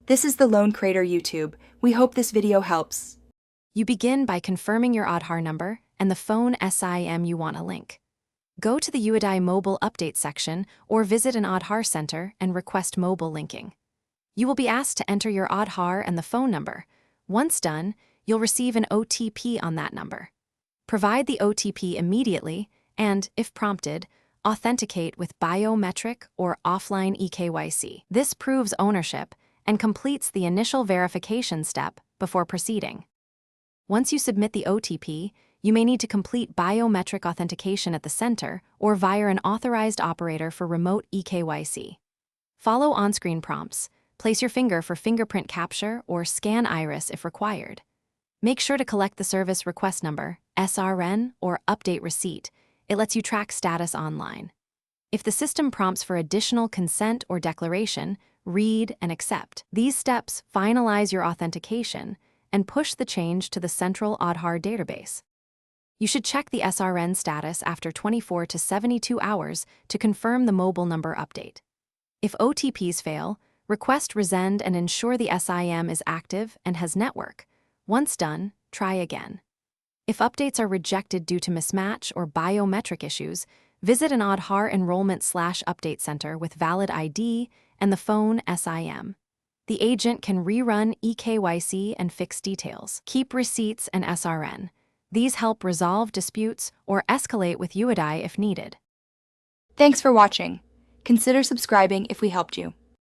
This is the Lone Crater YouTube. We hope this video helps. You begin by confirming your Aadhaar number and the phone SIM you want to link. Go to the UID mobile update section or visit an Aadhaar center and request mobile linking. You will be asked to enter your Aadhaar and the phone number. Once done, you'll receive an OTP on that number. Provide the OTP immediately and, if prompted, authenticate with biometric or offline eKYC. This proves ownership and completes the initial verification step before proceeding. Once you submit the OTP, you may need to complete biometric authentication at the center or via an authorized operator for remote eKYC. Follow on-screen prompts. Place your finger for fingerprint capture or scan iris if required. Make sure to collect the service request number, SRN, or update receipt. It lets you track status online. If the system prompts for additional consent or declaration, read and accept. These steps finalize your authentication and push the change to the central Aadhaar database. You should check the SRN status after 24 to 72 hours to confirm the mobile number update. If OTPs fail, request resend and ensure the SIM is active and has network. Once done, try again. If updates are rejected due to mismatch or biometric issues, visit an Aadhaar enrollment/update center with valid ID and the phone SIM. The agent can rerun eKYC and fix details. Keep receipts and SRN. These help resolve disputes or escalate with UID if needed. Thanks for watching. Consider subscribing if we helped you.